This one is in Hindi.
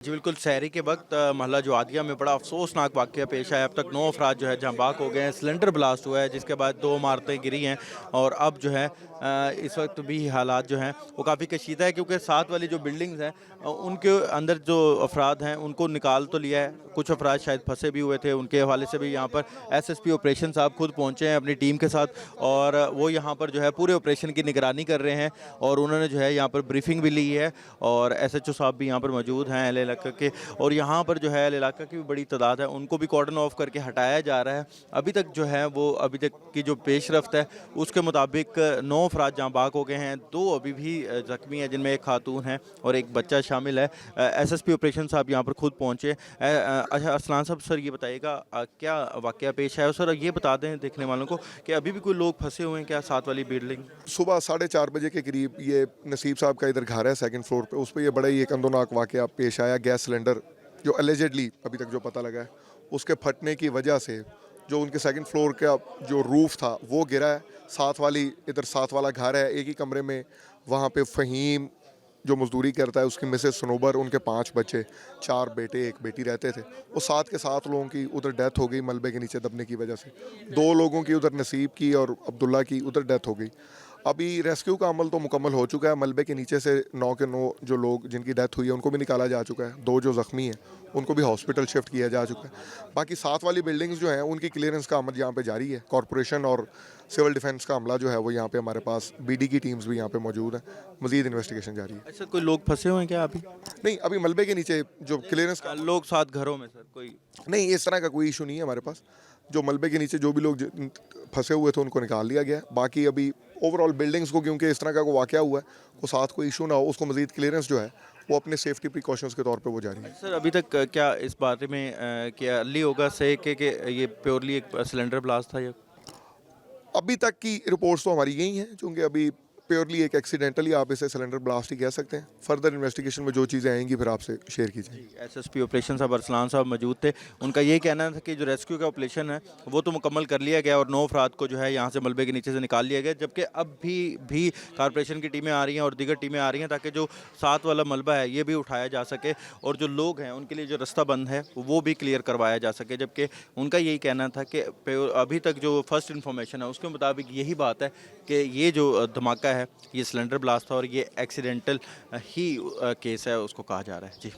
जी बिल्कुल, सहरी के वक्त महल्ला जुआदिया में बड़ा अफसोसनाक वाक़या पेश आया। अब तक 9 अफराद जो है जहाँ बाक हो गए हैं। सिलेंडर ब्लास्ट हुआ है जिसके बाद 2 इमारतें गिरी हैं और अब जो है इस वक्त भी हालात जो हैं वो काफ़ी कशीदा है, क्योंकि साथ वाली जो बिल्डिंग्स हैं उनके अंदर जो अफराद हैं उनको निकाल तो लिया है। कुछ अफराद शायद फंसे भी हुए थे, उनके हवाले से भी यहाँ पर एसएसपी ऑपरेशन साहब खुद पहुँचे हैं अपनी टीम के साथ, और वो यहाँ पर जो है पूरे ऑपरेशन की निगरानी कर रहे हैं। और उन्होंने जो है यहाँ पर ब्रीफिंग भी ली है और एसएचओ साहब भी यहाँ पर मौजूद हैं अहले इलाका के। और यहाँ पर जो है अहले इलाका की भी बड़ी तादाद है, उनको भी कॉर्डन ऑफ करके हटाया जा रहा है। अभी तक जो है वो अभी तक की जो पेशरफ्त है उसके मुताबिक 9 अफराद जहाँ बाक हो गए हैं, 2 अभी भी ज़ख्मी हैं जिनमें एक खातून है और एक बच्चा शामिल है। एसएसपी ऑपरेशन साहब यहाँ पर खुद पहुँचे। अच्छा अरसलान साहब, सर ये बताइएगा क्या वाक़या पेश है, और सर ये बता दें देखने वालों को कि अभी भी कोई लोग फंसे हुए हैं क्या साथ वाली बिल्डिंग? सुबह 4:30 बजे के करीब ये नसीब साहब का इधर घर है सेकंड फ्लोर पे, उस पर ये बड़ा ही एक अंदोनाक वाक़या पेश आया। गैस सिलेंडर जो अलेजेडली अभी तक जो पता लगा है उसके फटने की वजह से जो उनके सेकंड फ्लोर का जो रूफ़ था वो गिरा है। साथ वाला घर है एक ही कमरे में, वहाँ पे फ़हीम जो मज़दूरी करता है उसकी मिसेस सनोबर, उनके 5 बच्चे, 4 बेटे 1 बेटी रहते थे। वो 7 के 7 लोगों की उधर डेथ हो गई मलबे के नीचे दबने की वजह से। 2 लोगों की उधर नसीब की और अब्दुल्ला की उधर डेथ हो गई। अभी रेस्क्यू का अमल तो मुकम्मल हो चुका है। मलबे के नीचे से 9 के 9 जो लोग जिनकी डेथ हुई है उनको भी निकाला जा चुका है। 2 जो ज़ख्मी हैं उनको भी हॉस्पिटल शिफ्ट किया जा चुका है। बाकी साथ वाली बिल्डिंग्स जो हैं उनकी क्लियरेंस का अमल यहाँ पे जारी है। कॉरपोरेशन और सिविल डिफेंस का अमला जो है वो यहाँ पे हमारे पास, बीडी की टीम्स भी यहाँ पे मौजूद हैं। मज़ीद इन्वेस्टिगेशन जारी है। अच्छा, कोई लोग फंसे हुए हैं क्या अभी? नहीं, अभी मलबे के नीचे जो क्लियरेंस का लोग साथ घरों में सर कोई? नहीं, इस तरह का कोई इशू नहीं है हमारे पास। जो मलबे के नीचे जो भी लोग फंसे हुए थे उनको निकाल लिया गया है। बाकी अभी ओवरऑल बिल्डिंग्स को, क्योंकि इस तरह का कोई वाक़या हुआ है, को साथ कोई इशू ना हो, उसको मज़ीद क्लियरेंस जो है वो अपने सेफ्टी प्रिकॉशंस के तौर पे वो जारी है। सर अभी तक क्या इस बारे में क्या अर्ली होगा से कि ये प्योरली एक सिलेंडर ब्लास्ट था या? अभी तक की रिपोर्ट्स तो हमारी यही हैं, चूँकि अभी प्योरली एक एक्सीडेंटली आप इसे सिलेंडर ब्लास्ट ही कह सकते हैं। फर्दर इन्वेस्टिगेशन में जो चीज़ें आएंगी फिर आपसे शेयर की जाएंगी। एसएसपी ऑपरेशन साहब अरसलान साहब मौजूद थे। उनका यही कहना था कि जो रेस्क्यू का ऑपरेशन है वो तो मुकम्मल कर लिया गया और 9 अफराद को जो है यहाँ से मलबे के नीचे से निकाल लिया गया, जबकि अब भी कॉरपोरेशन की टीमें आ रही हैं और दीगर टीमें आ रही हैं ताकि जो साथ वाला मलबा है ये भी उठाया जा सके और जो लोग हैं उनके लिए जो रास्ता बंद है वो भी क्लियर करवाया जा सके। जबकि उनका यही कहना था कि अभी तक जो फर्स्ट इन्फॉर्मेशन है उसके मुताबिक यही बात है कि ये जो धमाका है ये सिलेंडर ब्लास्ट था और ये एक्सीडेंटल ही केस है उसको कहा जा रहा है। जी।